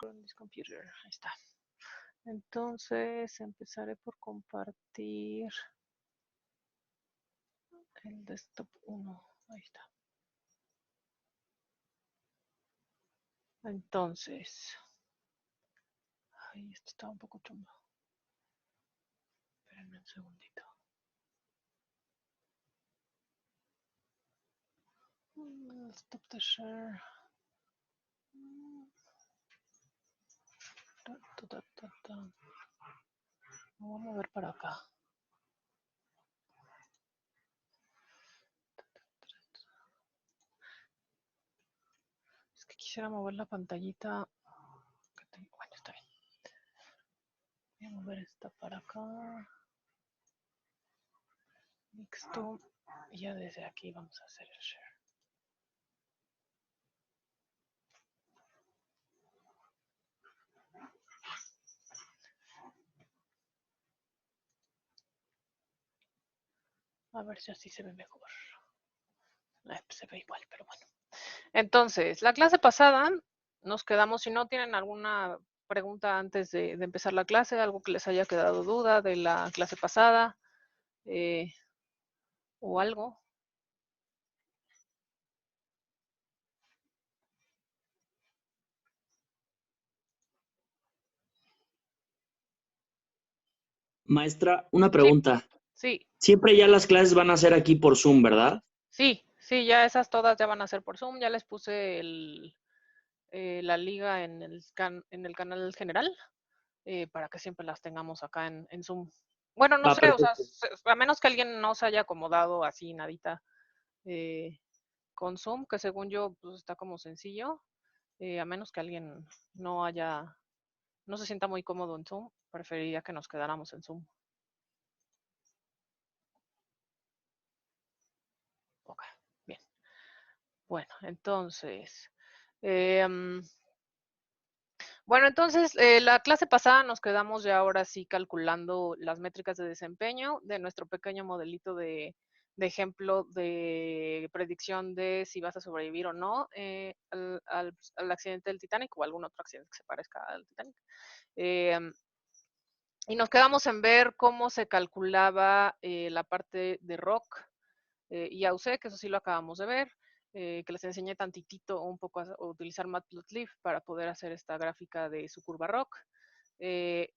Con this computer. Ahí está. Entonces empezaré por compartir el desktop 1. Ahí está. Entonces. Ay, esto está un poco chumbo. Espérenme un segundito. Stop the share. Lo voy a mover para acá. Es que quisiera mover la pantallita. Bueno, está bien. Voy a mover esta para acá. Mixto. Y ya desde aquí vamos a hacer el share. A ver si así se ve mejor. Se ve igual, pero bueno. Entonces, la clase pasada nos quedamos, si no tienen alguna pregunta antes de empezar la clase, algo que les haya quedado duda de la clase pasada o algo. Maestra, una pregunta. Sí. Siempre ya las clases van a ser aquí por Zoom, ¿verdad? Sí, ya esas todas ya van a ser por Zoom. Ya les puse la liga en el canal general para que siempre las tengamos acá en Zoom. Bueno, no sé, o sea, a menos que alguien no se haya acomodado así, nadita, con Zoom, que según yo pues, está como sencillo, a menos que alguien no se sienta muy cómodo en Zoom, preferiría que nos quedáramos en Zoom. Ok, bien. Bueno, entonces, la clase pasada nos quedamos ya ahora sí calculando las métricas de desempeño de nuestro pequeño modelito de ejemplo de predicción de si vas a sobrevivir o no al accidente del Titanic o algún otro accidente que se parezca al Titanic. Y nos quedamos en ver cómo se calculaba la parte de ROC y AUC, que eso sí lo acabamos de ver. Que les enseñé tantitito un poco a utilizar Matplotlib para poder hacer esta gráfica de su curva ROC.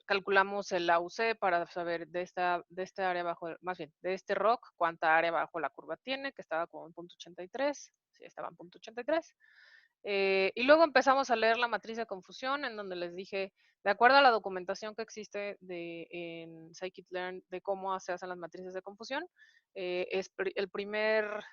Calculamos el AUC para saber de esta área bajo, más bien, de este ROC, cuánta área bajo la curva tiene, que estaba como en 0.83, sí, estaba en 0.83. Y luego empezamos a leer la matriz de confusión, en donde les dije, de acuerdo a la documentación que existe en scikit-learn de cómo se hacen las matrices de confusión, este primer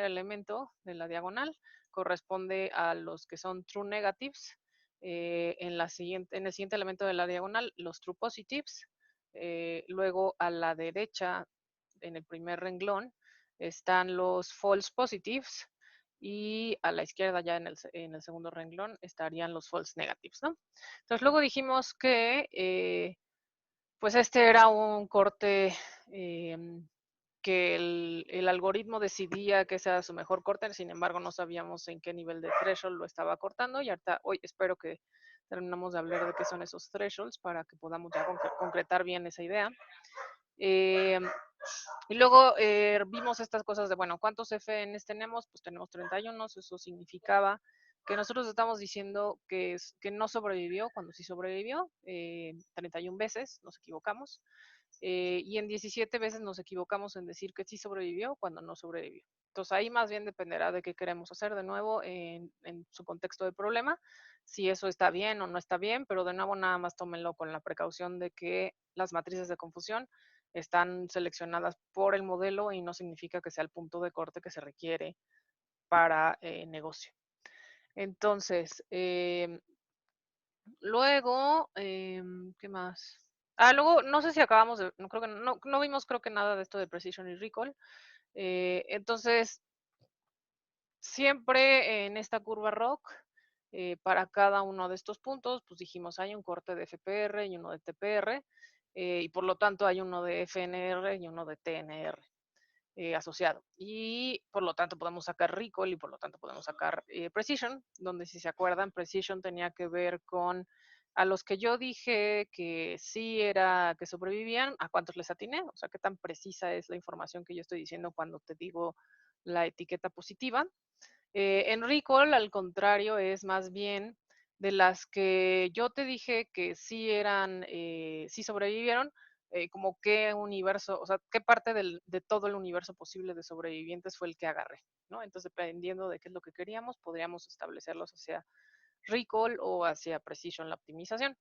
elemento de la diagonal corresponde a los que son true negatives. En el siguiente elemento de la diagonal, los true positives. Luego a la derecha, en el primer renglón, están los false positives. Y a la izquierda, ya en el segundo renglón, estarían los false negatives, ¿no? Entonces luego dijimos que pues este era un corte que el algoritmo decidía que ese era su mejor corte, sin embargo no sabíamos en qué nivel de threshold lo estaba cortando, y ahorita hoy espero que terminamos de hablar de qué son esos thresholds para que podamos ya concretar bien esa idea. Y luego vimos estas cosas de, bueno, ¿cuántos FNs tenemos? Pues tenemos 31, eso significaba que nosotros estamos diciendo que no sobrevivió cuando sí sobrevivió, 31 veces nos equivocamos, y en 17 veces nos equivocamos en decir que sí sobrevivió cuando no sobrevivió. Entonces ahí más bien dependerá de qué queremos hacer de nuevo en su contexto de problema, si eso está bien o no está bien, pero de nuevo nada más tómenlo con la precaución de que las matrices de confusión están seleccionadas por el modelo y no significa que sea el punto de corte que se requiere para negocio. Entonces, luego, ¿qué más? Luego, no sé si acabamos de, no creo que no vimos creo que nada de esto de precision y recall. Entonces, siempre en esta curva ROC, para cada uno de estos puntos, pues dijimos, hay un corte de FPR y uno de TPR, y por lo tanto hay uno de FNR y uno de TNR. asociado. Y por lo tanto podemos sacar recall y por lo tanto podemos sacar precision, donde si se acuerdan, precision tenía que ver con a los que yo dije que sí era que sobrevivían, a cuántos les atiné, o sea, qué tan precisa es la información que yo estoy diciendo cuando te digo la etiqueta positiva. En recall, al contrario, es más bien de las que yo te dije que sí eran, sí sobrevivieron, como qué universo, o sea, qué parte de todo el universo posible de sobrevivientes fue el que agarré, ¿no? Entonces, dependiendo de qué es lo que queríamos, podríamos establecerlos hacia recall o hacia precision, la optimización.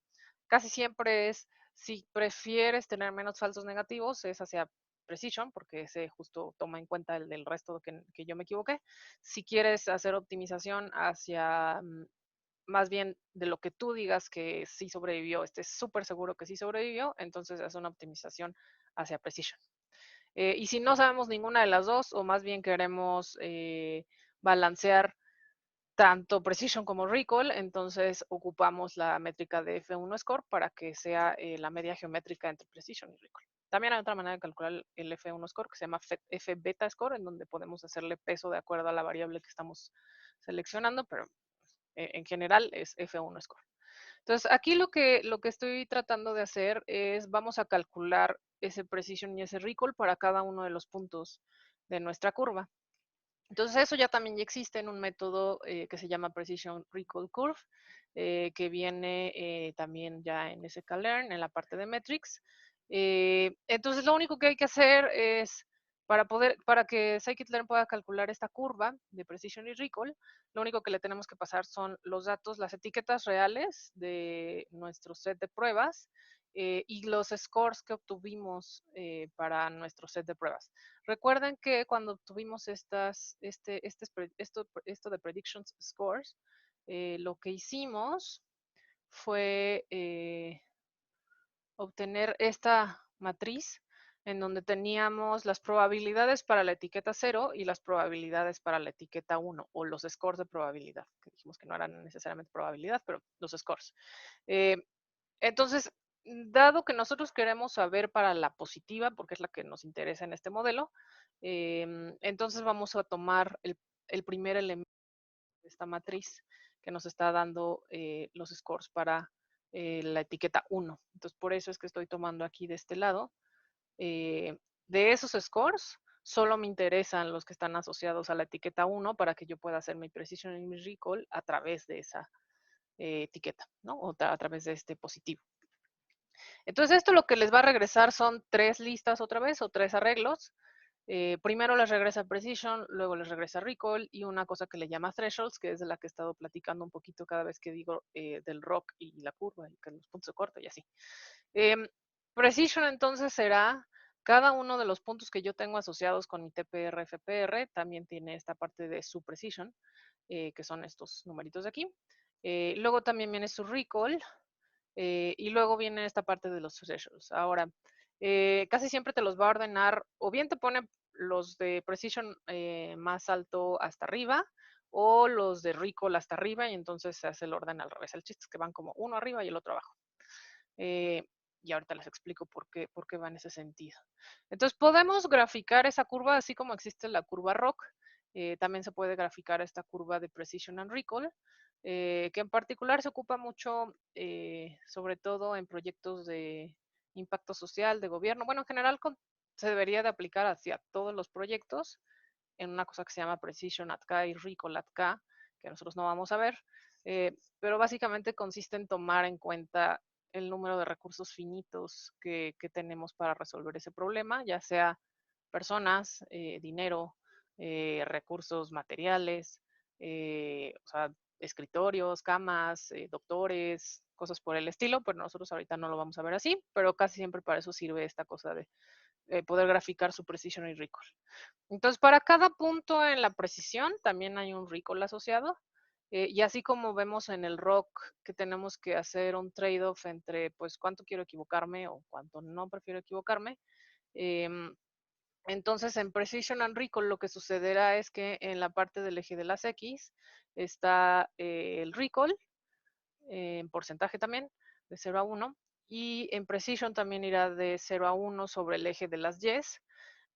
Casi siempre es, si prefieres tener menos falsos negativos, es hacia precision, porque ese justo toma en cuenta el del resto que yo me equivoqué. Si quieres hacer optimización hacia más bien de lo que tú digas que sí sobrevivió, estés súper seguro que sí sobrevivió, entonces es una optimización hacia precision. Y si no sabemos ninguna de las dos, o más bien queremos balancear tanto precision como recall, entonces ocupamos la métrica de F1 score para que sea la media geométrica entre precision y recall. También hay otra manera de calcular el F1 score que se llama F beta score, en donde podemos hacerle peso de acuerdo a la variable que estamos seleccionando, pero en general es F1 score. Entonces, aquí lo que estoy tratando de hacer es, vamos a calcular ese precision y ese recall para cada uno de los puntos de nuestra curva. Entonces eso ya también ya existe en un método que se llama Precision Recall Curve, que viene también ya en sklearn, en la parte de metrics. Entonces lo único que hay que hacer es, para que scikit-learn pueda calcular esta curva de Precision y Recall, lo único que le tenemos que pasar son los datos, las etiquetas reales de nuestro set de pruebas y los scores que obtuvimos para nuestro set de pruebas. Recuerden que cuando obtuvimos esto de predictions scores, lo que hicimos fue obtener esta matriz en donde teníamos las probabilidades para la etiqueta 0 y las probabilidades para la etiqueta 1, o los scores de probabilidad, que dijimos que no eran necesariamente probabilidad, pero los scores. Entonces, dado que nosotros queremos saber para la positiva, porque es la que nos interesa en este modelo, entonces vamos a tomar el primer elemento de esta matriz que nos está dando los scores para la etiqueta 1. Entonces, por eso es que estoy tomando aquí de este lado. De esos scores, solo me interesan los que están asociados a la etiqueta 1 para que yo pueda hacer mi precision y mi recall a través de esa etiqueta, ¿no? O a través de este positivo. Entonces, esto lo que les va a regresar son 3 listas otra vez o 3 arreglos. Primero les regresa Precision, luego les regresa Recall y una cosa que le llama Thresholds, que es de la que he estado platicando un poquito cada vez que digo del rock y la curva, y que los puntos de corte y así. Precision entonces será cada uno de los puntos que yo tengo asociados con mi TPR, FPR, también tiene esta parte de su Precision, que son estos numeritos de aquí. Luego también viene su Recall, y luego viene esta parte de los thresholds. Ahora, casi siempre te los va a ordenar, o bien te pone los de precision más alto hasta arriba, o los de recall hasta arriba, y entonces se hace el orden al revés. El chiste es que van como uno arriba y el otro abajo. Y ahorita les explico por qué va en ese sentido. Entonces, podemos graficar esa curva, así como existe la curva ROC, también se puede graficar esta curva de Precision and Recall, que en particular se ocupa mucho, sobre todo en proyectos de impacto social, de gobierno. Bueno, en general se debería de aplicar hacia todos los proyectos en una cosa que se llama Precision at K y Recall at K, que nosotros no vamos a ver, pero básicamente consiste en tomar en cuenta el número de recursos finitos que tenemos para resolver ese problema, ya sea personas, dinero, recursos materiales, o sea, escritorios, camas, doctores, cosas por el estilo, pero nosotros ahorita no lo vamos a ver así, pero casi siempre para eso sirve esta cosa de poder graficar su precision y recall. Entonces, para cada punto en la precisión también hay un recall asociado. Y así como vemos en el rock que tenemos que hacer un trade-off entre pues cuánto quiero equivocarme o cuánto no prefiero equivocarme, entonces en Precision and Recall lo que sucederá es que en la parte del eje de las X está el recall, en porcentaje también, de 0 a 1, y en Precision también irá de 0 a 1 sobre el eje de las Y,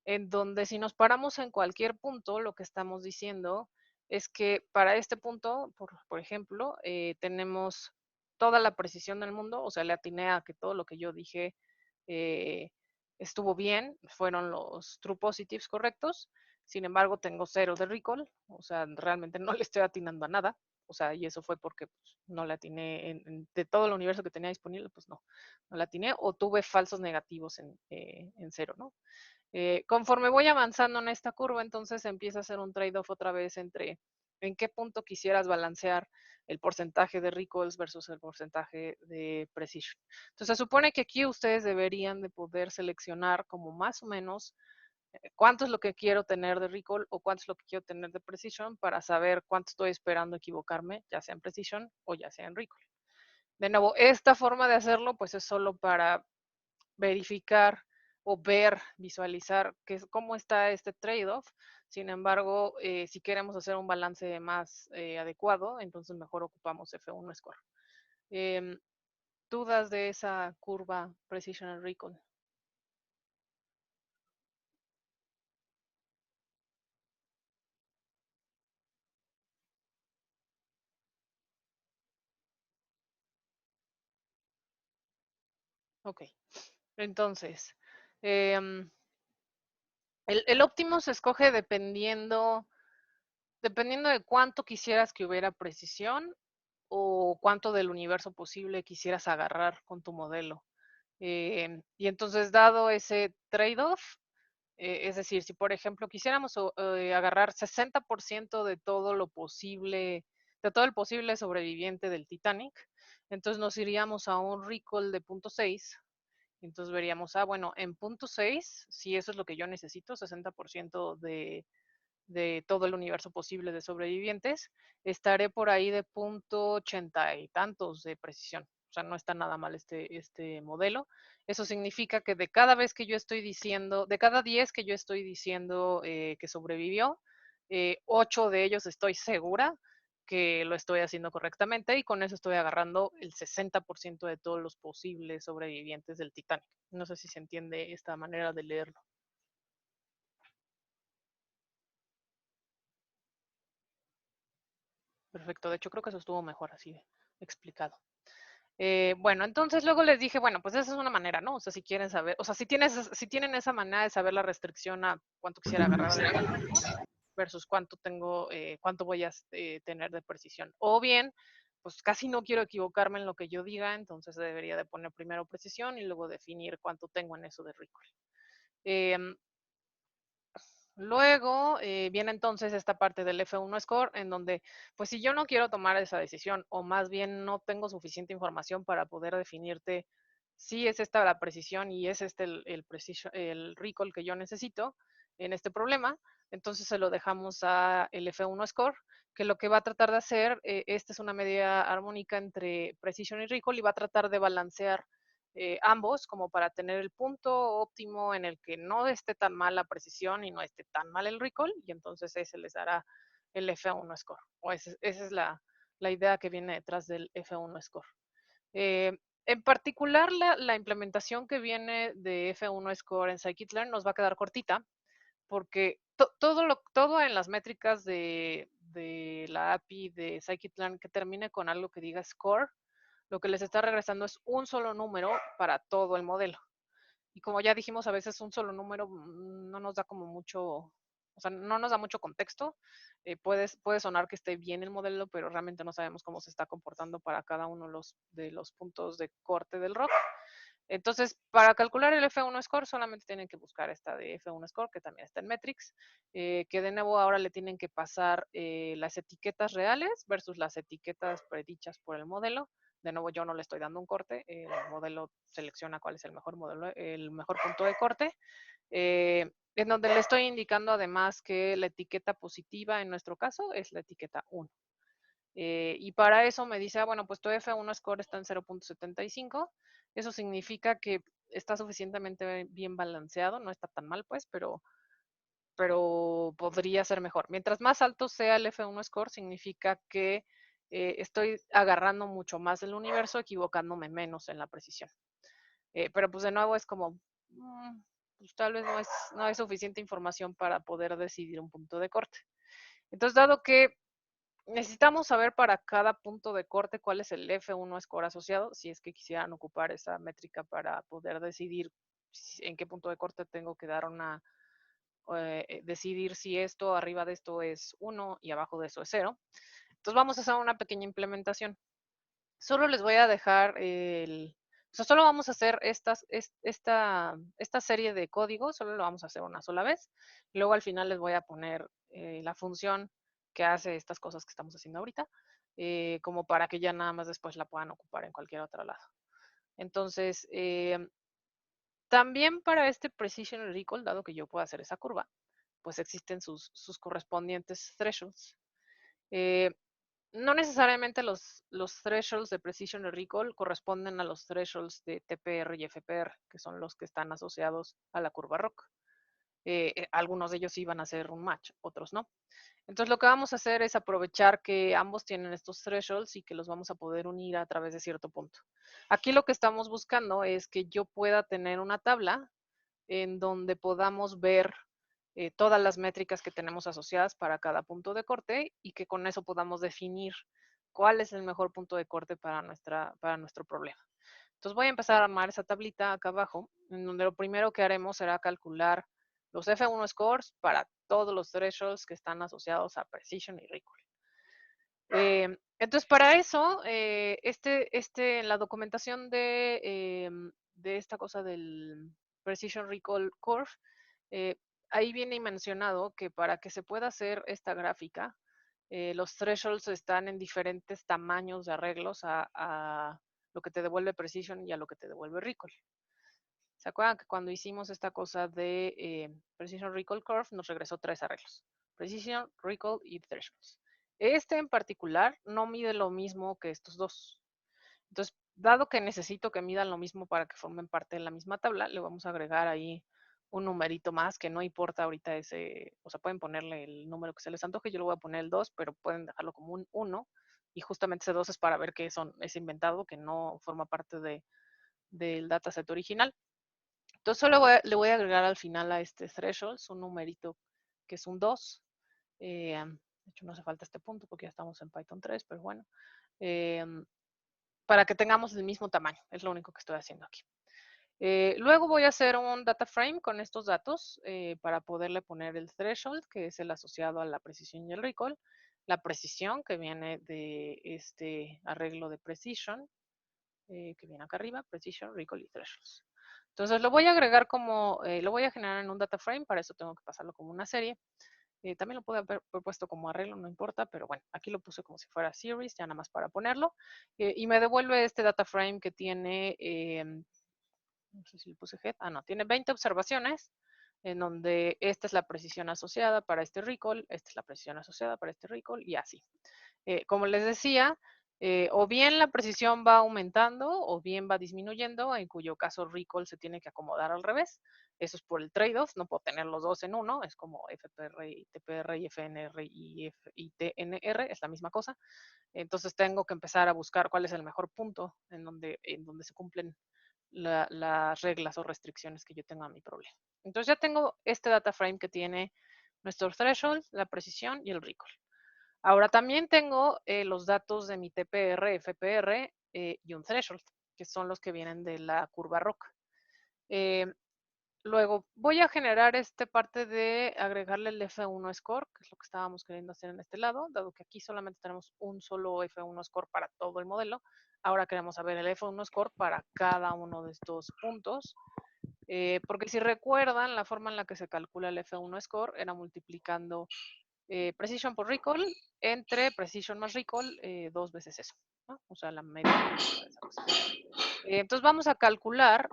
en donde si nos paramos en cualquier punto, lo que estamos diciendo es que para este punto, por ejemplo, tenemos toda la precisión del mundo, o sea, le atiné a que todo lo que yo dije eh, estuvo bien, fueron los true positives correctos. Sin embargo, tengo 0 de recall, o sea, realmente no le estoy atinando a nada, o sea, y eso fue porque pues, no le atiné de todo el universo que tenía disponible, pues no le atiné, o tuve falsos negativos en 0, ¿no? Conforme voy avanzando en esta curva, entonces empieza a hacer un trade-off otra vez entre en qué punto quisieras balancear el porcentaje de recalls versus el porcentaje de precision. Entonces se supone que aquí ustedes deberían de poder seleccionar como más o menos cuánto es lo que quiero tener de recall o cuánto es lo que quiero tener de precision para saber cuánto estoy esperando equivocarme, ya sea en precision o ya sea en recall. De nuevo, esta forma de hacerlo pues es solo para verificar o ver, visualizar cómo está este trade-off. Sin embargo, si queremos hacer un balance más adecuado, entonces mejor ocupamos F1 Score. Em, ¿Dudas de esa curva Precision and Recall? Ok, entonces, em, el óptimo se escoge dependiendo de cuánto quisieras que hubiera precisión o cuánto del universo posible quisieras agarrar con tu modelo. Y entonces, dado ese trade-off, es decir, si por ejemplo quisiéramos agarrar 60% de todo lo posible, de todo el posible sobreviviente del Titanic, entonces nos iríamos a un recall de 0.6. Entonces veríamos, bueno, en 0.6, si eso es lo que yo necesito, 60% de todo el universo posible de sobrevivientes, estaré por ahí de 0.80 y tantos de precisión. O sea, no está nada mal este modelo. Eso significa que de cada vez que yo estoy diciendo, de cada 10 que yo estoy diciendo que sobrevivió, 8 de ellos estoy segura que lo estoy haciendo correctamente y con eso estoy agarrando el 60% de todos los posibles sobrevivientes del Titanic. No sé si se entiende esta manera de leerlo. Perfecto, de hecho creo que eso estuvo mejor así explicado. Bueno, entonces luego les dije, bueno, pues esa es una manera, ¿no? O sea, si quieren saber, o sea, si tienen esa manera de saber la restricción a cuánto quisiera agarrar de versus cuánto tengo, cuánto voy a tener de precisión. O bien, pues casi no quiero equivocarme en lo que yo diga, entonces debería de poner primero precisión y luego definir cuánto tengo en eso de recall. Luego viene entonces esta parte del F1 score, en donde, pues si yo no quiero tomar esa decisión, o más bien no tengo suficiente información para poder definirte si es esta la precisión y es este el recall que yo necesito en este problema, entonces se lo dejamos a el F1 score, que lo que va a tratar de hacer, esta es una medida armónica entre precision y recall y va a tratar de balancear ambos como para tener el punto óptimo en el que no esté tan mal la precisión y no esté tan mal el recall, y entonces ese les dará el F1 score. O esa es la idea que viene detrás del F1 score. En particular, la implementación que viene de F1 score en scikit-learn nos va a quedar cortita, porque todo en las métricas de la API de scikit-learn que termine con algo que diga score, lo que les está regresando es un solo número para todo el modelo. Y como ya dijimos, a veces un solo número no nos da como mucho, o sea, no nos da mucho contexto. Puede sonar que esté bien el modelo, pero realmente no sabemos cómo se está comportando para cada uno de los puntos de corte del rock. Entonces, para calcular el F1 score, solamente tienen que buscar esta de F1 score, que también está en metrics, que de nuevo ahora le tienen que pasar las etiquetas reales versus las etiquetas predichas por el modelo. De nuevo, yo no le estoy dando un corte, el modelo selecciona cuál es el mejor modelo, el mejor punto de corte, en donde le estoy indicando además que la etiqueta positiva en nuestro caso es la etiqueta 1. Y para eso me dice, bueno, pues tu F1 score está en 0.75. Eso significa que está suficientemente bien balanceado, no está tan mal, pues, pero podría ser mejor. Mientras más alto sea el F1 score, significa que estoy agarrando mucho más del universo, equivocándome menos en la precisión. Pero pues de nuevo es como, pues tal vez no hay suficiente información para poder decidir un punto de corte. Entonces, dado que necesitamos saber para cada punto de corte cuál es el F1 score asociado, si es que quisieran ocupar esa métrica para poder decidir en qué punto de corte tengo que dar decidir si esto arriba de esto es 1 y abajo de eso es 0. Entonces vamos a hacer una pequeña implementación. Solo les voy a dejar o sea, solo vamos a hacer esta serie de códigos, solo lo vamos a hacer una sola vez. Luego al final les voy a poner la función que hace estas cosas que estamos haciendo ahorita, como para que ya nada más después la puedan ocupar en cualquier otro lado. Entonces, también para este Precision Recall, dado que yo puedo hacer esa curva, pues existen sus correspondientes thresholds. No necesariamente los thresholds de Precision Recall corresponden a los thresholds de TPR y FPR, que son los que están asociados a la curva ROC. Algunos de ellos sí van a ser un match, otros no. Entonces lo que vamos a hacer es aprovechar que ambos tienen estos thresholds y que los vamos a poder unir a través de cierto punto. Aquí lo que estamos buscando es que yo pueda tener una tabla en donde podamos ver todas las métricas que tenemos asociadas para cada punto de corte y que con eso podamos definir cuál es el mejor punto de corte para nuestro problema. Entonces voy a empezar a armar esa tablita acá abajo, en donde lo primero que haremos será calcular los F1 scores para todos los thresholds que están asociados a Precision y Recall. Entonces, para eso, en la documentación de esta cosa del Precision Recall Curve, eh, ahí viene mencionado que para que se pueda hacer esta gráfica, los thresholds están en diferentes tamaños de arreglos a lo que te devuelve Precision y a lo que te devuelve Recall. ¿Se acuerdan que cuando hicimos esta cosa de Precision Recall Curve nos regresó 3 arreglos? Precision, Recall y Thresholds. Este en particular no mide lo mismo que estos dos. Entonces, dado que necesito que midan lo mismo para que formen parte de la misma tabla, le vamos a agregar ahí un numerito más que no importa ahorita o sea, pueden ponerle el número que se les antoje, yo le voy a poner el 2, pero pueden dejarlo como un 1, y justamente ese 2 es para ver que es inventado, que no forma parte del dataset original. Entonces solo le voy a agregar al final a este threshold un numerito que es un 2. De hecho, no hace falta este punto porque ya estamos en Python 3, pero bueno. Para que tengamos el mismo tamaño, es lo único que estoy haciendo aquí. Luego voy a hacer un data frame con estos datos para poderle poner el threshold, que es el asociado a la precisión y el recall, la precisión que viene de este arreglo de precision, que viene acá arriba, precision, recall y thresholds. Entonces lo voy a agregar lo voy a generar en un data frame, para eso tengo que pasarlo como una serie. También lo puedo haber puesto como arreglo, no importa, pero bueno, aquí lo puse como si fuera series, ya nada más para ponerlo. Y me devuelve este data frame que tiene, no sé si le puse head, no, tiene 20 observaciones, en donde esta es la precisión asociada para este recall, esta es la precisión asociada para este recall, y así. Como les decía, o bien la precisión va aumentando o bien va disminuyendo, en cuyo caso recall se tiene que acomodar al revés. Eso es por el trade-off, no puedo tener los dos en uno, es como FPR y TPR y FNR y TNR, es la misma cosa. Entonces tengo que empezar a buscar cuál es el mejor punto en donde se cumplen las reglas o restricciones que yo tengo a mi problema. Entonces ya tengo este data frame que tiene nuestro threshold, la precisión y el recall. Ahora también tengo los datos de mi TPR, FPR y un threshold, que son los que vienen de la curva ROC. Luego voy a generar esta parte de agregarle el F1 score, que es lo que estábamos queriendo hacer en este lado, dado que aquí solamente tenemos un solo F1 score para todo el modelo. Ahora queremos saber el F1 score para cada uno de estos puntos. Porque si recuerdan, la forma en la que se calcula el F1 score era multiplicando precision por recall entre precision más recall 2 veces eso, ¿no? O sea, la media de esa cosa. Entonces vamos a calcular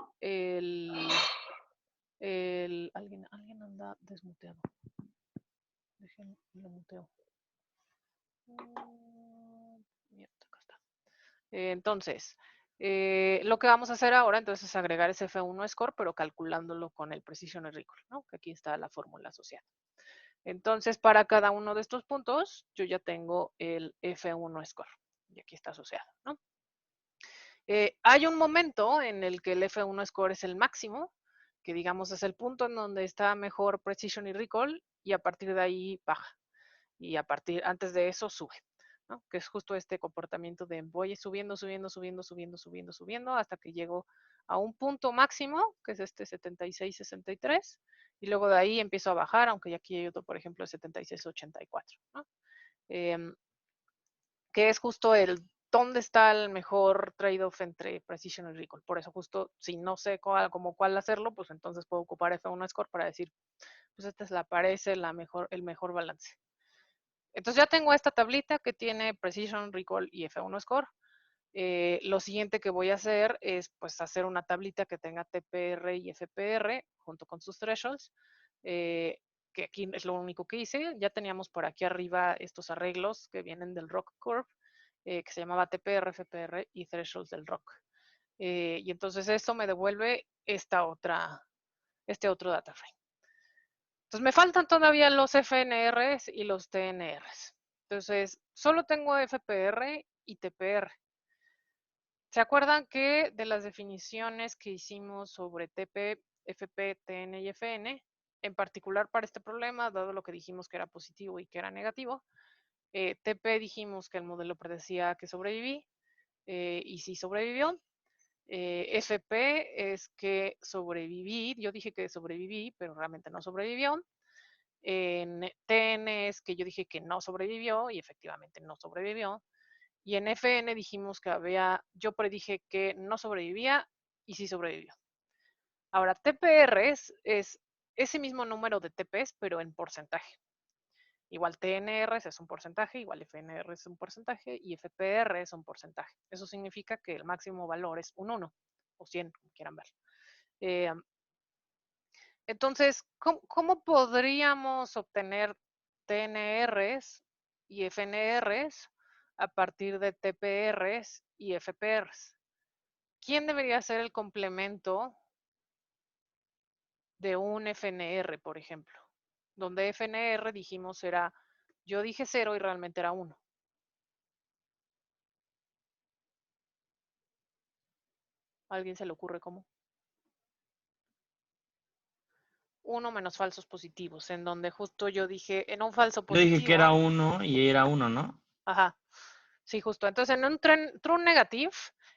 alguien anda desmuteado. Déjenlo, lo muteo. Mierda, acá está. Entonces, lo que vamos a hacer ahora entonces es agregar ese F1 score, pero calculándolo con el precision y recall, ¿no? Que aquí está la fórmula asociada. Entonces, para cada uno de estos puntos, yo ya tengo el F1 score. Y aquí está asociado, ¿no? Hay un momento en el que el F1 score es el máximo, que digamos es el punto en donde está mejor precision y recall, y a partir de ahí baja. Y antes de eso sube, ¿no? Que es justo este comportamiento de voy subiendo, subiendo, subiendo, subiendo, subiendo, subiendo, hasta que llego a un punto máximo, que es este 76, 63, y luego de ahí empiezo a bajar, aunque aquí hay otro, por ejemplo, de 76, 84, ¿no? Que es justo dónde está el mejor trade-off entre precision y recall. Por eso justo, si no sé cuál hacerlo, pues entonces puedo ocupar F1 Score para decir, pues esta parece el mejor balance. Entonces ya tengo esta tablita que tiene Precision, Recall y F1 Score. Lo siguiente que voy a hacer es pues hacer una tablita que tenga TPR y FPR junto con sus thresholds, que aquí es lo único que hice. Ya teníamos por aquí arriba estos arreglos que vienen del Rock Curve, que se llamaba TPR, FPR y thresholds del Rock. Y entonces esto me devuelve este otro data frame. Entonces me faltan todavía los FNRs y los TNRs. Entonces solo tengo FPR y TPR. ¿Se acuerdan que de las definiciones que hicimos sobre TP, FP, TN y FN, en particular para este problema, dado lo que dijimos que era positivo y que era negativo, TP dijimos que el modelo predecía que sobreviví, y sí sobrevivió. FP es que sobreviví, yo dije que sobreviví, pero realmente no sobrevivió. En TN es que yo dije que no sobrevivió y efectivamente no sobrevivió. Y en FN dijimos que yo predije que no sobrevivía y sí sobrevivió. Ahora, TPR es ese mismo número de TPs, pero en porcentaje. Igual TNR es un porcentaje, igual FNR es un porcentaje y FPR es un porcentaje. Eso significa que el máximo valor es un 1 o 100, como quieran ver. Entonces, ¿cómo podríamos obtener TNRs y FNRs a partir de TPRs y FPRs? ¿Quién debería ser el complemento de un FNR, por ejemplo? Donde FNR dijimos yo dije 0 y realmente era 1. ¿A alguien se le ocurre cómo? 1 menos falsos positivos, en donde justo yo dije, en un falso Yo dije que positivo. era 1 y era 1, ¿no? Ajá. Sí, justo. Entonces, en un true negative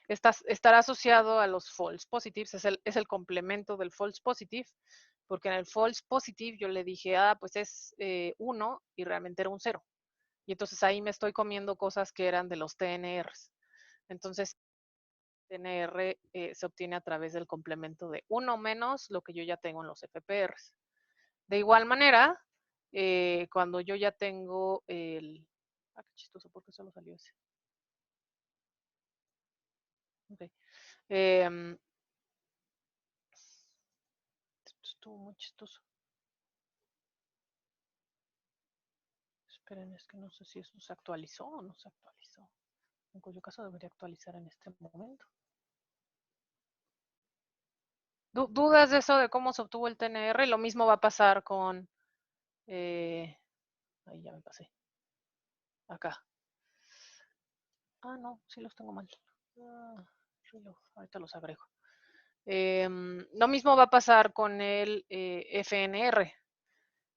estará asociado a los false positives, es el complemento del false positive, porque en el false positive yo le dije, pues es 1 y realmente era un 0. Y entonces ahí me estoy comiendo cosas que eran de los TNRs. Entonces, TNR se obtiene a través del complemento de 1 menos lo que yo ya tengo en los FPRs. De igual manera, cuando yo ya tengo qué chistoso, ¿por qué solo salió ese? Okay. Estuvo muy chistoso. Esperen, es que no sé si eso se actualizó o no se actualizó. En cuyo caso debería actualizar en este momento. ¿Dudas de eso de cómo se obtuvo el TNR? Lo mismo va a pasar con... ahí ya me pasé. Acá. No, sí los tengo mal. Ahorita los agrego. Lo mismo va a pasar con el FNR.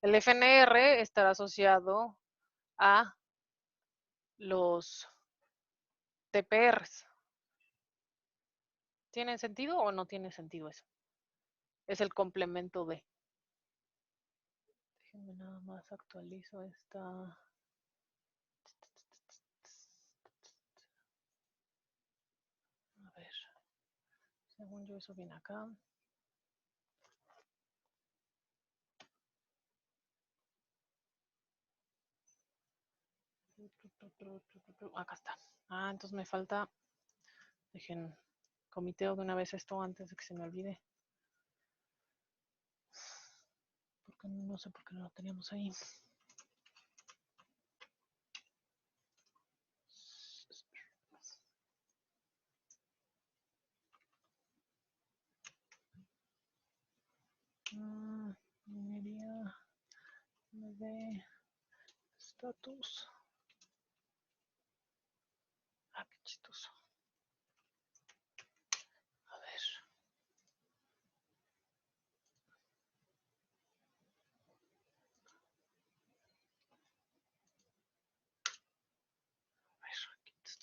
El FNR estará asociado a los TPRs. ¿Tiene sentido o no tiene sentido eso? Es el complemento de. Déjenme nada más actualizo esta. A ver. Según yo eso viene acá. Acá está. Entonces me falta. Dejen. Comiteo de una vez esto antes de que se me olvide. Porque no sé por qué no lo teníamos ahí. Minería de status. Qué chistoso. A ver.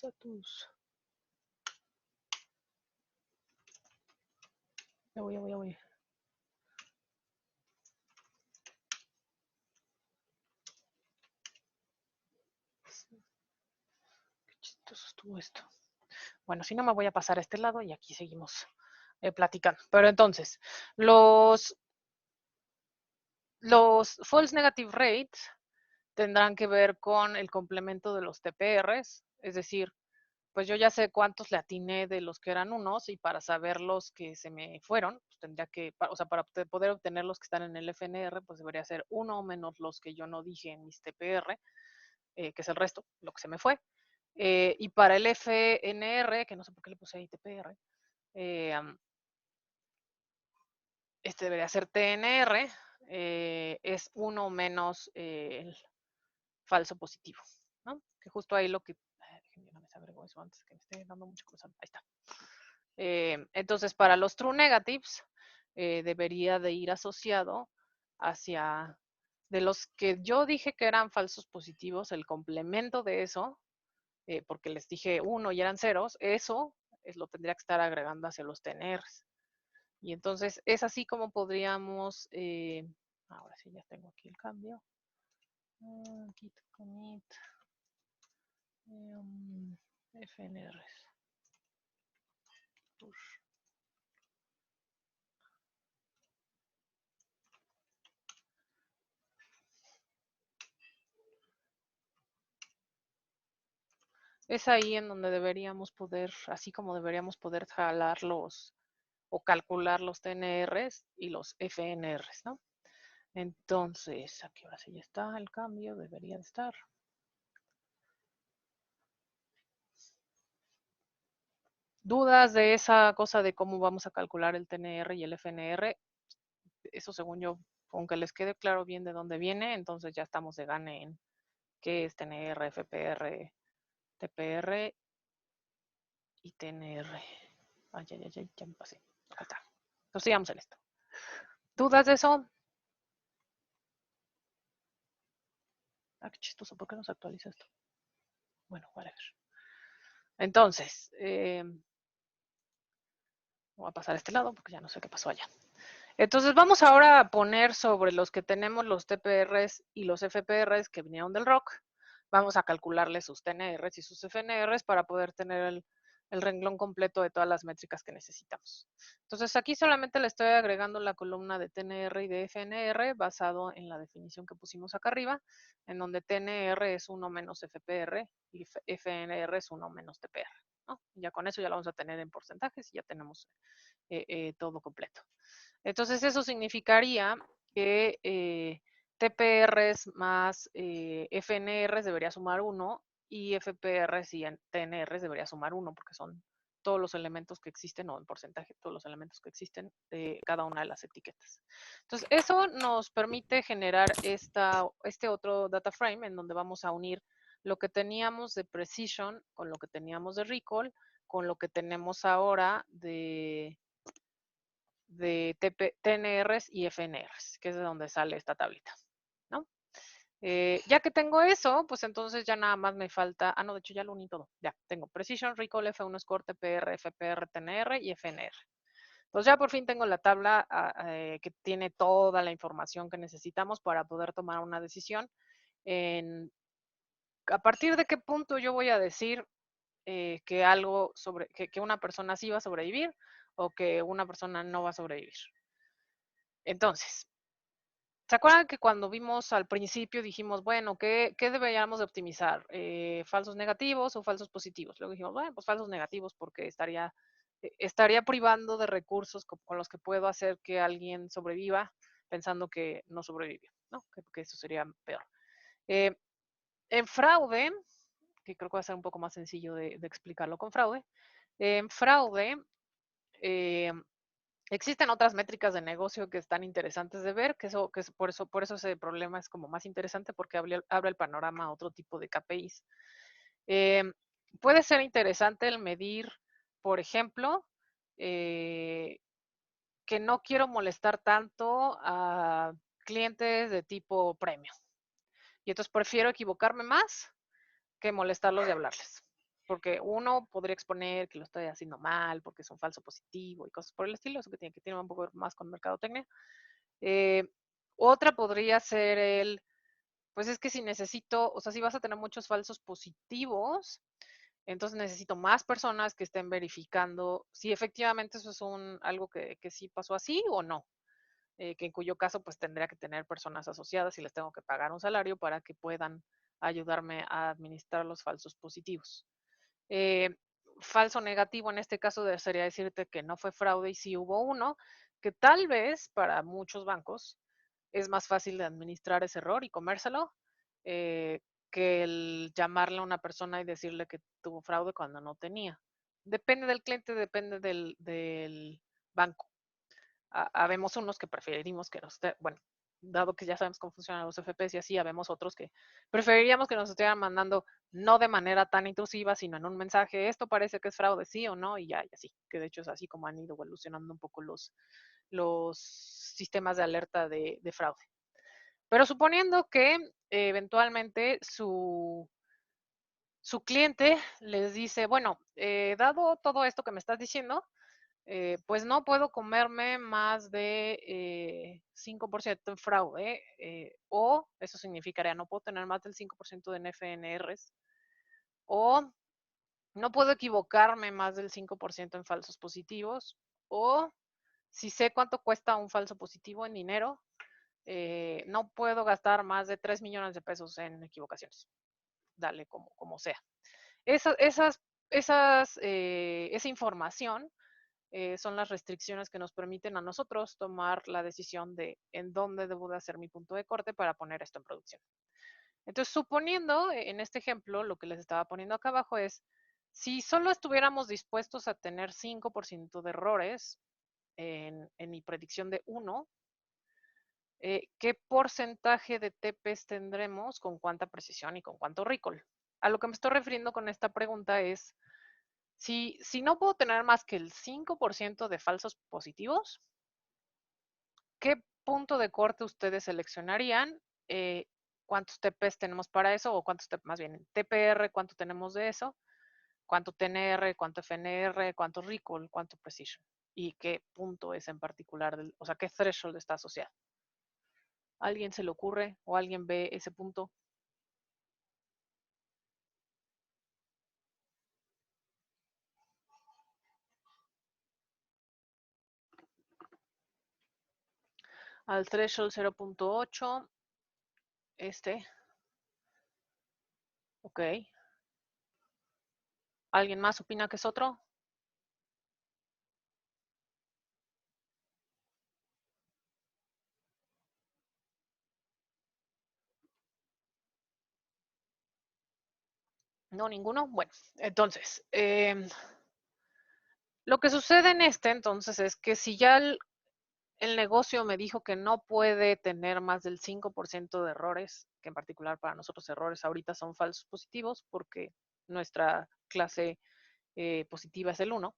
Status. Ya voy. Qué chistoso estuvo esto. Bueno, si no me voy a pasar a este lado y aquí seguimos platicando. Pero entonces, los false negative rates tendrán que ver con el complemento de los TPRs, es decir, pues yo ya sé cuántos le atiné de los que eran unos y para saber los que se me fueron, pues tendría que, o sea, para poder obtener los que están en el FNR, pues debería ser uno menos los que yo no dije en mis TPR, que es el resto, lo que se me fue. Y para el FNR, que no sé por qué le puse ahí TPR, este debería ser TNR, es uno menos el falso positivo, ¿no? Que justo ahí lo que, no me agrego eso antes que me esté dando mucha cosa, ahí está. Entonces, para los true negatives, debería de ir asociado hacia, de los que yo dije que eran falsos positivos, el complemento de eso, porque les dije uno y eran ceros, eso lo tendría que estar agregando hacia los TNRs. Y entonces es así como podríamos, ahora sí ya tengo aquí el cambio, git commit, FNRs, push. Es ahí en donde deberíamos poder, así como deberíamos poder jalar los o calcular los TNRs y los FNRs, ¿no? Entonces, aquí ahora sí ya está el cambio, debería de estar. ¿Dudas de esa cosa de cómo vamos a calcular el TNR y el FNR? Eso según yo, aunque les quede claro bien de dónde viene, entonces ya estamos de gane en qué es TNR, FPR, TPR y TNR. Ay, ya me pasé. Acá está. Entonces sigamos en esto. ¿Dudas de eso? Ah, qué chistoso, ¿por qué no se actualiza esto? Bueno, whatever. Entonces, voy a pasar a este lado porque ya no sé qué pasó allá. Entonces vamos ahora a poner sobre los que tenemos los TPRs y los FPRs que vinieron del ROC, vamos a calcularles sus TNRs y sus FNRs para poder tener el renglón completo de todas las métricas que necesitamos. Entonces aquí solamente le estoy agregando la columna de TNR y de FNR basado en la definición que pusimos acá arriba, en donde TNR es 1 menos FPR y FNR es 1 menos TPR, ¿no? Ya con eso ya lo vamos a tener en porcentajes y ya tenemos todo completo. Entonces eso significaría que TPRs más FNRs debería sumar 1 y FPRs y TNRs debería sumar 1 porque son todos los elementos que existen o en porcentaje todos los elementos que existen de cada una de las etiquetas. Entonces eso nos permite generar este otro data frame en donde vamos a unir lo que teníamos de precision con lo que teníamos de recall con lo que tenemos ahora de TNRs y FNRs, que es de donde sale esta tablita, ¿no? Ya que tengo eso, pues entonces ya nada más me falta, no, de hecho ya lo uní todo, ya tengo Precision, Recall, F1 Score, TPR, FPR, TNR y FNR. Entonces ya por fin tengo la tabla que tiene toda la información que necesitamos para poder tomar una decisión a partir de qué punto yo voy a decir que algo que una persona sí va a sobrevivir o que una persona no va a sobrevivir. Entonces, ¿se acuerdan que cuando vimos al principio dijimos, bueno, ¿qué deberíamos de optimizar? ¿Falsos negativos o falsos positivos? Luego dijimos, bueno, pues falsos negativos porque estaría privando de recursos con los que puedo hacer que alguien sobreviva pensando que no sobrevivió, ¿no? Que eso sería peor. En fraude, que creo que va a ser un poco más sencillo de explicarlo con fraude, en fraude, existen otras métricas de negocio que están interesantes de ver, por eso ese problema es como más interesante porque abre el panorama a otro tipo de KPIs. Puede ser interesante el medir, por ejemplo, que no quiero molestar tanto a clientes de tipo premium. Y entonces prefiero equivocarme más que molestarlos de hablarles. porque uno podría exponer que lo estoy haciendo mal, porque es un falso positivo y cosas por el estilo, eso que tiene un poco más con mercadotecnia. Otra podría ser pues es que si necesito, o sea, si vas a tener muchos falsos positivos, entonces necesito más personas que estén verificando si efectivamente eso es algo que sí pasó así o no. Que en cuyo caso pues tendría que tener personas asociadas y les tengo que pagar un salario para que puedan ayudarme a administrar los falsos positivos. Eh, Falso negativo en este caso sería decirte que no fue fraude y sí hubo uno, que tal vez para muchos bancos es más fácil de administrar ese error y comérselo eh, que el llamarle a una persona y decirle que tuvo fraude cuando no tenía. Depende del cliente, depende del banco. Habemos unos que preferimos que nos esté, bueno, dado que ya sabemos cómo funcionan los FPs y así, habemos otros que preferiríamos que nos estuvieran mandando no de manera tan intrusiva, sino en un mensaje, esto parece que es fraude, sí o no, y ya, y así, que de hecho es así como han ido evolucionando un poco los sistemas de alerta de fraude. Pero suponiendo que eventualmente su cliente les dice, bueno, dado todo esto que me estás diciendo, pues no puedo comerme más de 5% en fraude, o eso significaría no puedo tener más del 5% de NFNRs, o no puedo equivocarme más del 5% en falsos positivos, o si sé cuánto cuesta un falso positivo en dinero, no puedo gastar más de 3 millones de pesos en equivocaciones. Dale como sea. Esa información son las restricciones que nos permiten a nosotros tomar la decisión de en dónde debo de hacer mi punto de corte para poner esto en producción. Entonces, suponiendo en este ejemplo, lo que les estaba poniendo acá abajo es, si solo estuviéramos dispuestos a tener 5% de errores en mi predicción de 1, ¿qué porcentaje de TPs tendremos, con cuánta precisión y con cuánto recall? A lo que me estoy refiriendo con esta pregunta es, si no puedo tener más que el 5% de falsos positivos, ¿qué punto de corte ustedes seleccionarían? ¿Cuántos TPs tenemos para eso? O cuántos, más bien, TPR, ¿cuánto tenemos de eso? ¿Cuánto TNR? ¿Cuánto FNR? ¿Cuánto recall? ¿Cuánto precision? ¿Y qué punto es en particular? O sea, ¿qué threshold está asociado? ¿Alguien se le ocurre o alguien ve ese punto? Al threshold 0.8, ok. ¿Alguien más opina que es otro? No, ninguno. Bueno, entonces, lo que sucede en entonces es que si ya el negocio me dijo que no puede tener más del 5% de errores, que en particular para nosotros errores ahorita son falsos positivos porque nuestra clase positiva es el 1.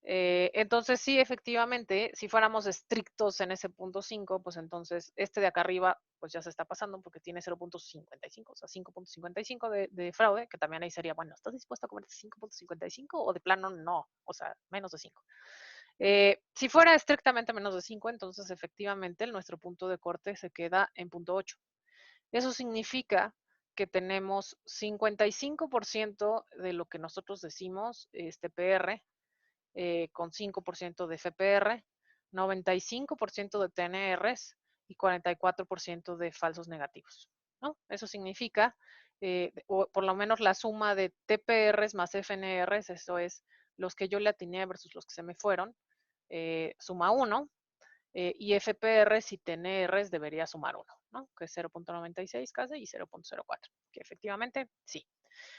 Entonces sí, efectivamente, si fuéramos estrictos en ese punto 5, pues entonces este de acá arriba pues ya se está pasando porque tiene 0.55, o sea, 5.55 de fraude, que también ahí sería, bueno, ¿estás dispuesto a comer 5.55 o de plano no? O sea, menos de 5. Si fuera estrictamente menos de 5, entonces efectivamente nuestro punto de corte se queda en punto 8. Eso significa que tenemos 55% de lo que nosotros decimos, PR, con 5% de FPR, 95% de TNRs y 44% de falsos negativos, ¿no? Eso significa, o por lo menos la suma de TPRs más FNRs, eso es los que yo le atiné versus los que se me fueron, suma 1, y FPRs y TNRs debería sumar 1, ¿no? Que es 0.96 casi y 0.04, que efectivamente sí.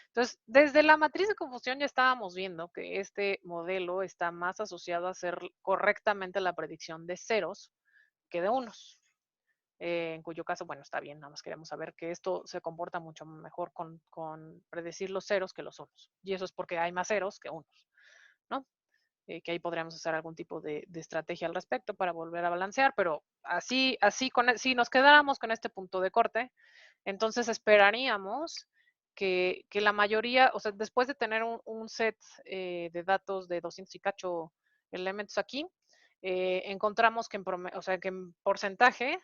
Entonces, desde la matriz de confusión ya estábamos viendo que este modelo está más asociado a hacer correctamente la predicción de ceros que de unos. En cuyo caso, bueno, está bien, nada más queremos saber que esto se comporta mucho mejor con predecir los ceros que los unos. Y eso es porque hay más ceros que unos, ¿no? Que ahí podríamos hacer algún tipo de estrategia al respecto para volver a balancear, pero si nos quedáramos con este punto de corte, entonces esperaríamos que la mayoría, o sea, después de tener un set de datos de 200 y cacho elementos aquí, encontramos que que en porcentaje,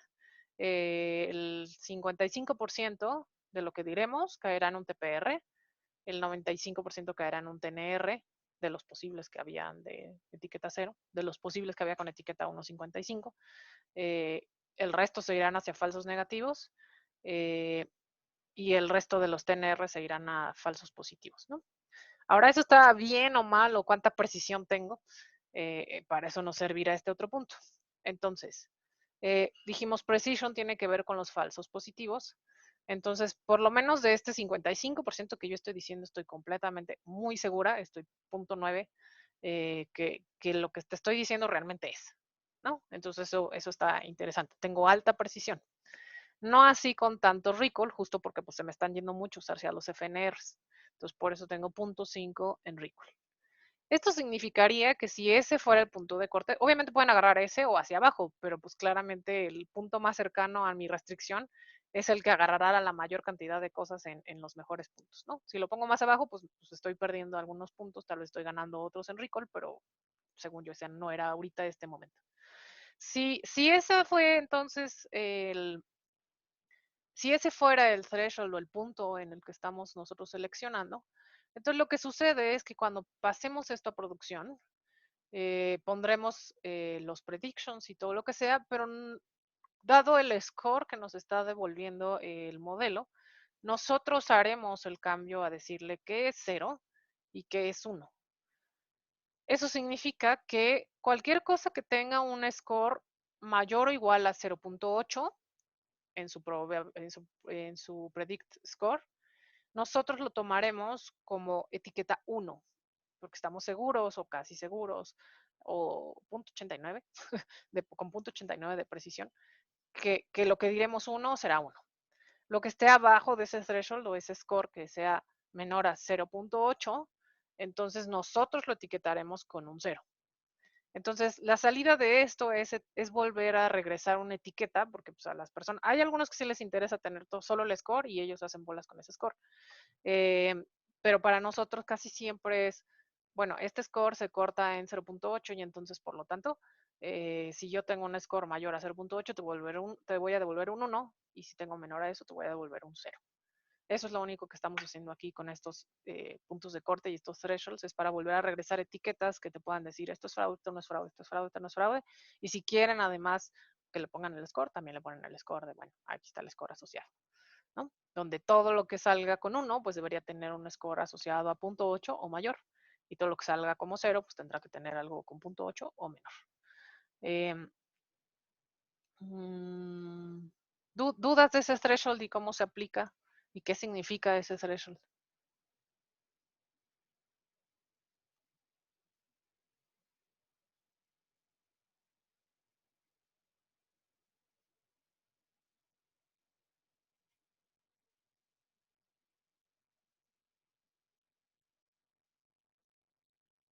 el 55% de lo que diremos caerá en un TPR, el 95% caerá en un TNR, de los posibles que habían de etiqueta 0, de los posibles que había con etiqueta 1.55. El resto se irán hacia falsos negativos y el resto de los TNR se irán a falsos positivos, ¿no? Ahora, ¿eso está bien o mal o cuánta precisión tengo? Para eso nos servirá este otro punto. Entonces, dijimos precision tiene que ver con los falsos positivos. Entonces, por lo menos de este 55% que yo estoy diciendo, estoy completamente muy segura, estoy 0.9, que lo que te estoy diciendo realmente es, ¿no? Entonces, eso está interesante. Tengo alta precisión. No así con tanto recall, justo porque pues, se me están yendo muchos hacia los FNRs. Entonces, por eso tengo 0.5 en recall. Esto significaría que si ese fuera el punto de corte, obviamente pueden agarrar ese o hacia abajo, pero pues claramente el punto más cercano a mi restricción es el que agarrará la mayor cantidad de cosas en los mejores puntos, ¿no? Si lo pongo más abajo, pues estoy perdiendo algunos puntos, tal vez estoy ganando otros en recall, pero según yo, ese no era ahorita este momento. Si ese fue entonces si ese fuera el threshold o el punto en el que estamos nosotros seleccionando, entonces lo que sucede es que cuando pasemos esto a producción, pondremos los predictions y todo lo que sea, pero dado el score que nos está devolviendo el modelo, nosotros haremos el cambio a decirle que es 0 y que es 1. Eso significa que cualquier cosa que tenga un score mayor o igual a 0.8 en su predict score, nosotros lo tomaremos como etiqueta 1, porque estamos seguros o casi seguros, o 0.89, con 0.89 de precisión, que lo que diremos 1 será 1. Lo que esté abajo de ese threshold o ese score que sea menor a 0.8, entonces nosotros lo etiquetaremos con un 0. Entonces, la salida de esto es volver a regresar una etiqueta, porque pues, a las personas, hay algunos que sí les interesa tener solo el score y ellos hacen bolas con ese score. Pero para nosotros casi siempre es, bueno, este score se corta en 0.8 y entonces, por lo tanto, si yo tengo un score mayor a 0.8, te voy a devolver un 1 y si tengo menor a eso, te voy a devolver un 0. Eso es lo único que estamos haciendo aquí con estos puntos de corte y estos thresholds, es para volver a regresar etiquetas que te puedan decir esto es fraude, esto no es fraude, esto es fraude, esto no es fraude. Y si quieren además que le pongan el score, también le ponen el score de, bueno, aquí está el score asociado, ¿no? Donde todo lo que salga con 1, pues debería tener un score asociado a 0.8 o mayor. Y todo lo que salga como 0, pues tendrá que tener algo con 0.8 o menor. ¿Dudas de ese threshold y cómo se aplica? ¿Y qué significa ese threshold?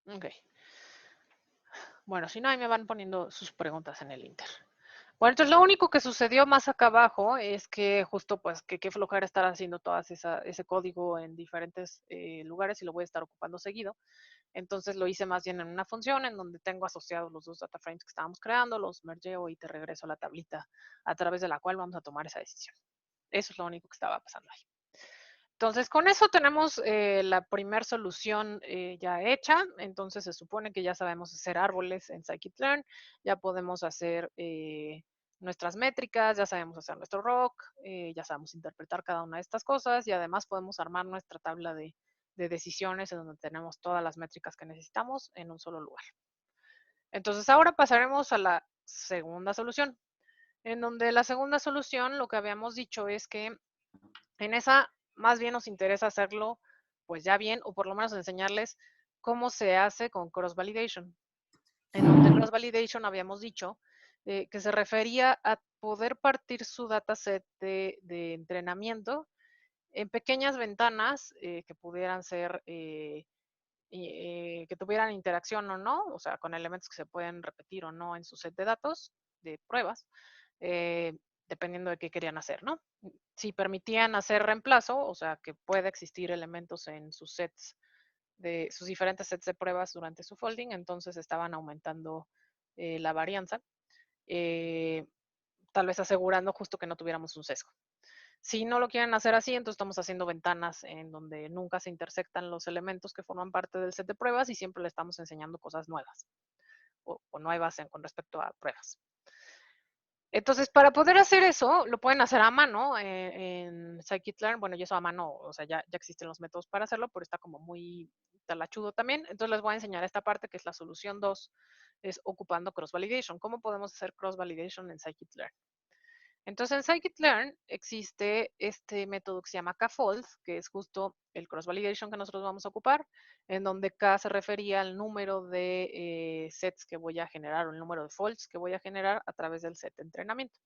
Ok. Bueno, si no, ahí me van poniendo sus preguntas en el Inter. Bueno, entonces lo único que sucedió más acá abajo es que justo pues que qué flojera estar haciendo todas ese código en diferentes lugares y lo voy a estar ocupando seguido. Entonces lo hice más bien en una función en donde tengo asociados los dos data frames que estábamos creando, los mergeo y te regreso a la tablita a través de la cual vamos a tomar esa decisión. Eso es lo único que estaba pasando ahí. Entonces, con eso tenemos la primera solución ya hecha. Entonces, se supone que ya sabemos hacer árboles en scikit-learn, ya podemos hacer nuestras métricas, ya sabemos hacer nuestro ROC, ya sabemos interpretar cada una de estas cosas y además podemos armar nuestra tabla de decisiones en donde tenemos todas las métricas que necesitamos en un solo lugar. Entonces, ahora pasaremos a la segunda solución, en donde la segunda solución, lo que habíamos dicho es que en esa más bien nos interesa hacerlo pues ya bien o por lo menos enseñarles cómo se hace con cross validation. En donde cross validation habíamos dicho que se refería a poder partir su dataset de entrenamiento en pequeñas ventanas que pudieran ser que tuvieran interacción o no, o sea, con elementos que se pueden repetir o no en su set de datos de pruebas, dependiendo de qué querían hacer, ¿no? Si permitían hacer reemplazo, o sea, que puede existir elementos en sus sets, de sus diferentes sets de pruebas durante su folding, entonces estaban aumentando la varianza, eh, tal vez asegurando justo que no tuviéramos un sesgo. Si no lo quieren hacer así, entonces estamos haciendo ventanas en donde nunca se intersectan los elementos que forman parte del set de pruebas y siempre le estamos enseñando cosas nuevas o nuevas con respecto a pruebas. Entonces, para poder hacer eso, lo pueden hacer a mano en scikit-learn. Bueno, y eso a mano, o sea, ya existen los métodos para hacerlo, pero está como muy talachudo también. Entonces, les voy a enseñar esta parte que es la solución 2, es ocupando cross-validation. ¿Cómo podemos hacer cross-validation en scikit-learn? Entonces, en scikit-learn existe este método que se llama kfold, que es justo el cross-validation que nosotros vamos a ocupar, en donde k se refería al número de sets que voy a generar o el número de folds que voy a generar a través del set de entrenamiento.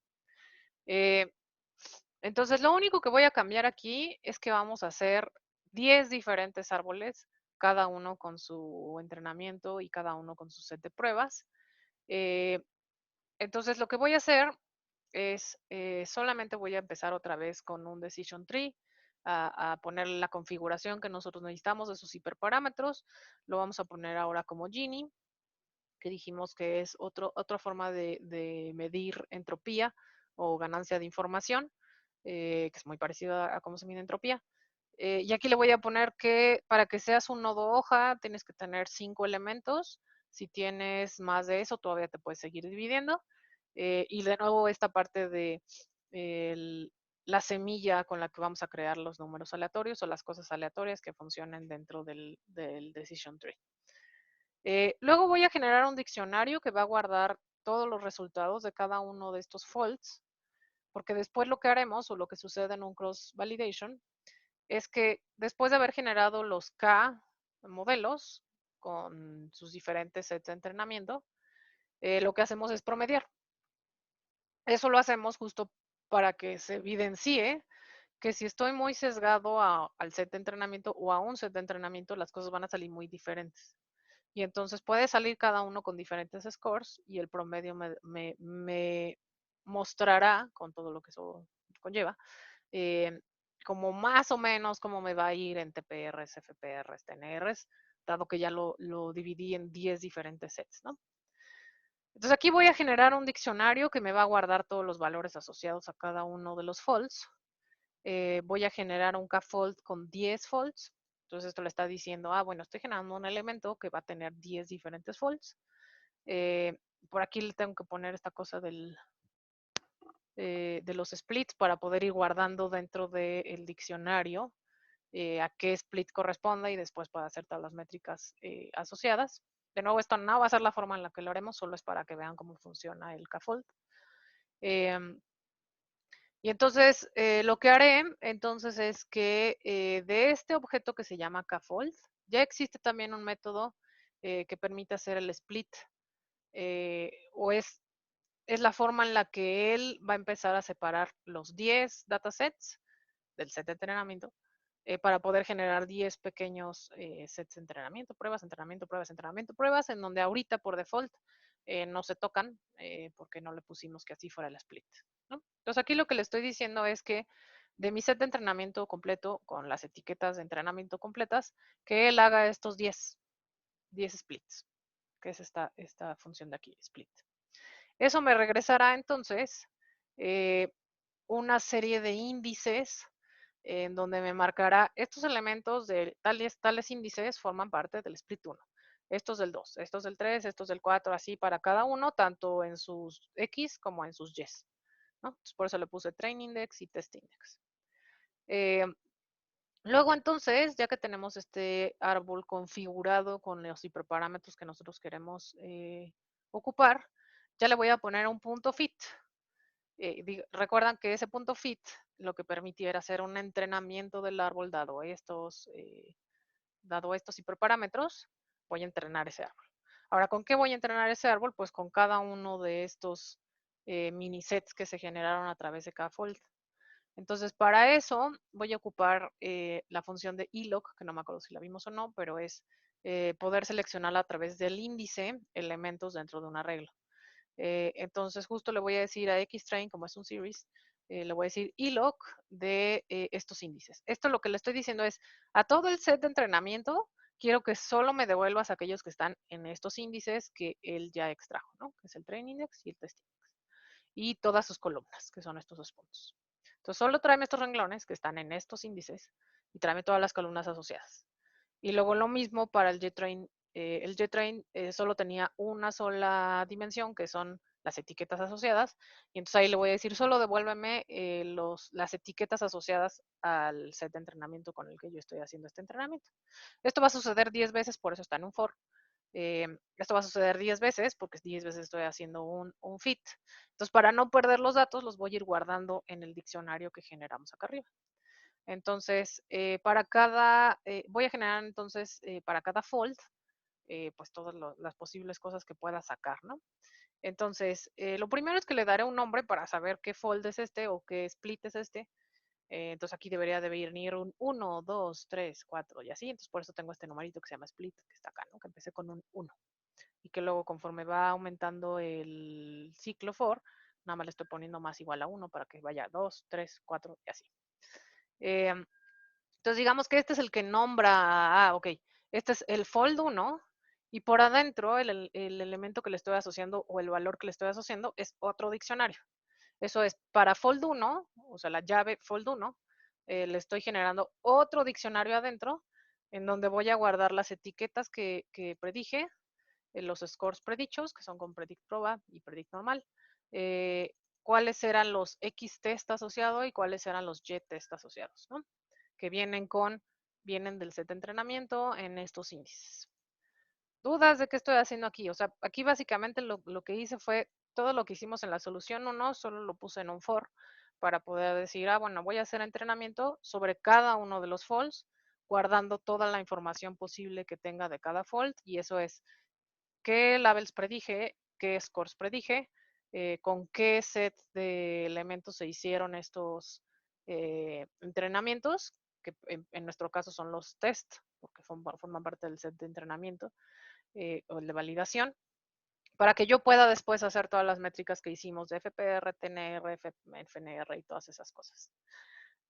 Entonces, lo único que voy a cambiar aquí es que vamos a hacer 10 diferentes árboles, cada uno con su entrenamiento y cada uno con su set de pruebas. Entonces, lo que voy a hacer es solamente voy a empezar otra vez con un decision tree, a poner la configuración que nosotros necesitamos de sus hiperparámetros. Lo vamos a poner ahora como Gini, que dijimos que es otra forma de medir entropía o ganancia de información, que es muy parecido a cómo se mide entropía. Y aquí le voy a poner que para que seas un nodo hoja tienes que tener 5 elementos. Si tienes más de eso, todavía te puedes seguir dividiendo. Y de nuevo esta parte de la semilla con la que vamos a crear los números aleatorios o las cosas aleatorias que funcionen dentro del decision tree. Luego voy a generar un diccionario que va a guardar todos los resultados de cada uno de estos folds, porque después lo que haremos o lo que sucede en un cross validation es que después de haber generado los K modelos con sus diferentes sets de entrenamiento, lo que hacemos es promediar. Eso lo hacemos justo para que se evidencie que si estoy muy sesgado al set de entrenamiento o a un set de entrenamiento, las cosas van a salir muy diferentes. Y entonces puede salir cada uno con diferentes scores y el promedio me mostrará, con todo lo que eso conlleva, eh, como más o menos cómo me va a ir en TPRs, FPRs, TNRs, dado que ya lo dividí en 10 diferentes sets, ¿no? Entonces aquí voy a generar un diccionario que me va a guardar todos los valores asociados a cada uno de los folds. Voy a generar un kfold con 10 folds. Entonces esto le está diciendo, bueno, estoy generando un elemento que va a tener 10 diferentes folds. Por aquí le tengo que poner esta cosa de los splits para poder ir guardando dentro del diccionario a qué split corresponde y después para hacer todas las métricas asociadas. De nuevo, esto no va a ser la forma en la que lo haremos, solo es para que vean cómo funciona el kfold. Y entonces, lo que haré entonces es que de este objeto que se llama kfold, ya existe también un método que permite hacer el split, o es la forma en la que él va a empezar a separar los 10 datasets del set de entrenamiento para poder generar 10 pequeños sets de entrenamiento, pruebas, entrenamiento, pruebas, entrenamiento, pruebas, en donde ahorita por default no se tocan porque no le pusimos que así fuera el split, ¿no? Entonces aquí lo que le estoy diciendo es que de mi set de entrenamiento completo con las etiquetas de entrenamiento completas, que él haga estos 10 splits, que es esta función de aquí, split. Eso me regresará entonces una serie de índices en donde me marcará estos elementos de tales índices forman parte del split 1. Estos del 2, estos del 3, estos del 4, así para cada uno, tanto en sus X como en sus Y, ¿no? Entonces, por eso le puse train index y test index. Luego entonces, ya que tenemos este árbol configurado con los hiperparámetros que nosotros queremos ocupar, ya le voy a poner un punto fit. Recuerdan que ese punto fit lo que permitía era hacer un entrenamiento del árbol dado estos hiperparámetros, voy a entrenar ese árbol. Ahora, ¿con qué voy a entrenar ese árbol? Pues con cada uno de estos mini sets que se generaron a través de cada fold. Entonces, para eso voy a ocupar la función de eloc, que no me acuerdo si la vimos o no, pero es poder seleccionar a través del índice elementos dentro de un arreglo. Entonces justo le voy a decir a Xtrain, como es un series, le voy a decir ELOC de estos índices. Esto lo que le estoy diciendo es, a todo el set de entrenamiento, quiero que solo me devuelvas aquellos que están en estos índices que él ya extrajo, ¿no? Que es el Train Index y el Test Index. Y todas sus columnas, que son estos dos puntos. Entonces solo tráeme estos renglones que están en estos índices y tráeme todas las columnas asociadas. Y luego lo mismo para el JTrain. El JTrain solo tenía una sola dimensión, que son las etiquetas asociadas. Y entonces ahí le voy a decir, solo devuélveme las etiquetas asociadas al set de entrenamiento con el que yo estoy haciendo este entrenamiento. Esto va a suceder 10 veces, por eso está en un for. Esto va a suceder 10 veces, porque 10 veces estoy haciendo un fit. Entonces, para no perder los datos, los voy a ir guardando en el diccionario que generamos acá arriba. Entonces, voy a generar entonces para cada fold, pues todas las posibles cosas que pueda sacar, ¿no? Entonces, lo primero es que le daré un nombre para saber qué fold es este o qué split es este. Entonces aquí debería de venir un 1, 2, 3, 4 y así. Entonces por eso tengo este numerito que se llama split, que está acá, ¿no? Que empecé con un 1. Y que luego conforme va aumentando el ciclo for, nada más le estoy poniendo más igual a 1 para que vaya 2, 3, 4 y así. Eh, entonces, digamos que este es el que nombra, ok, este es el fold 1 y por adentro el elemento que le estoy asociando o el valor que le estoy asociando es otro diccionario. Eso es, para fold 1, o sea, la llave fold 1, le estoy generando otro diccionario adentro en donde voy a guardar las etiquetas que predije, los scores predichos, que son con predict proba y predict normal, cuáles eran los X test asociados y cuáles eran los Y test asociados, ¿no? Que vienen del set de entrenamiento en estos índices. ¿Dudas de qué estoy haciendo aquí? O sea, aquí básicamente lo que hice fue todo lo que hicimos en la solución 1, solo lo puse en un for para poder decir, bueno, voy a hacer entrenamiento sobre cada uno de los folds, guardando toda la información posible que tenga de cada fold, y eso es qué labels predije, qué scores predije, con qué set de elementos se hicieron estos entrenamientos, que en nuestro caso son los test, porque forman parte del set de entrenamiento o el de validación, para que yo pueda después hacer todas las métricas que hicimos de FPR, TNR, FNR y todas esas cosas.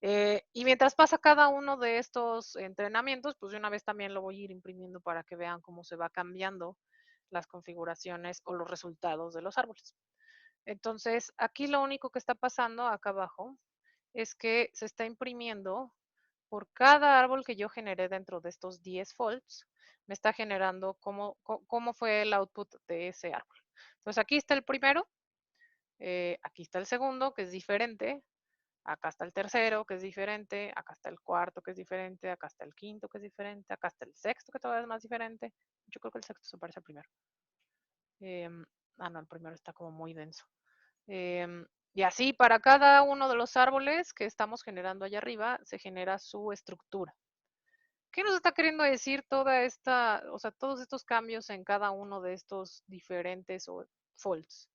Y mientras pasa cada uno de estos entrenamientos, pues de una vez también lo voy a ir imprimiendo para que vean cómo se va cambiando las configuraciones o los resultados de los árboles. Entonces, aquí lo único que está pasando acá abajo es que se está imprimiendo por cada árbol que yo generé dentro de estos 10 folds, me está generando cómo fue el output de ese árbol. Entonces, aquí está el primero, aquí está el segundo, que es diferente, acá está el tercero, que es diferente, acá está el cuarto, que es diferente, acá está el quinto, que es diferente, acá está el sexto, que todavía es más diferente. Yo creo que el sexto se parece al primero. No, el primero está como muy denso. Y así para cada uno de los árboles que estamos generando allá arriba, se genera su estructura. ¿Qué nos está queriendo decir o sea, todos estos cambios en cada uno de estos diferentes folds?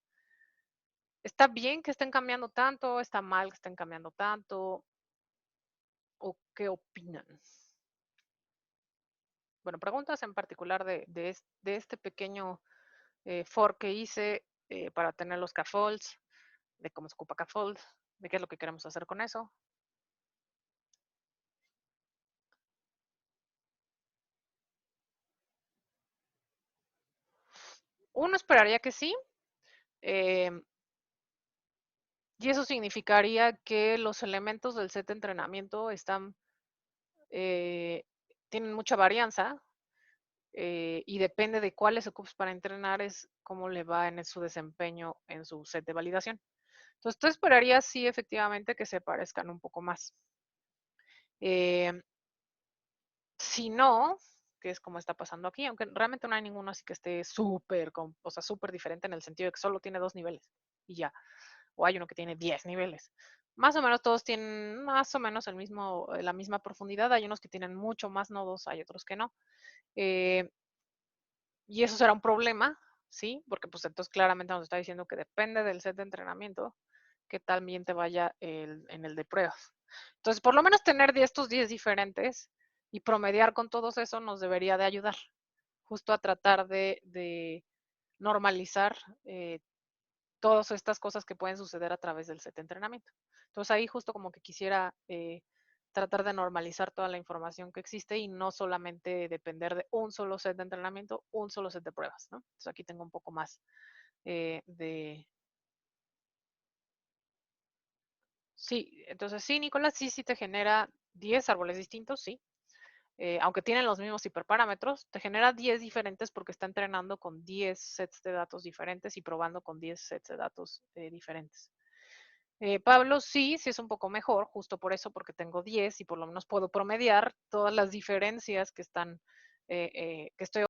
¿Está bien que estén cambiando tanto? ¿Está mal que estén cambiando tanto? ¿O qué opinan? Bueno, preguntas en particular de este pequeño for que hice para tener los K-folds, de cómo se ocupa K-fold, de qué es lo que queremos hacer con eso. Uno esperaría que sí, y eso significaría que los elementos del set de entrenamiento tienen mucha varianza y depende de cuáles ocupes para entrenar es cómo le va en su desempeño en su set de validación. Entonces, tú esperarías sí efectivamente que se parezcan un poco más. Si no, que es como está pasando aquí, aunque realmente no hay ninguno así que esté súper, o sea, súper diferente en el sentido de que solo tiene 2 niveles y ya, o hay uno que tiene 10 niveles. Más o menos todos tienen más o menos la misma profundidad, hay unos que tienen mucho más nodos, hay otros que no. Y eso será un problema, ¿sí? Porque pues entonces claramente nos está diciendo que depende del set de entrenamiento que también te vaya en el de pruebas. Entonces, por lo menos tener estos 10 diferentes y promediar con todos eso nos debería de ayudar justo a tratar de normalizar todas estas cosas que pueden suceder a través del set de entrenamiento. Entonces ahí justo como que quisiera tratar de normalizar toda la información que existe y no solamente depender de un solo set de entrenamiento, un solo set de pruebas, ¿no? Entonces aquí tengo un poco más de... Sí, entonces sí, Nicolás, sí te genera 10 árboles distintos, sí. Aunque tienen los mismos hiperparámetros, te genera 10 diferentes porque está entrenando con 10 sets de datos diferentes y probando con 10 sets de datos diferentes. Pablo sí es un poco mejor, justo por eso, porque tengo 10 y por lo menos puedo promediar todas las diferencias que están, que estoy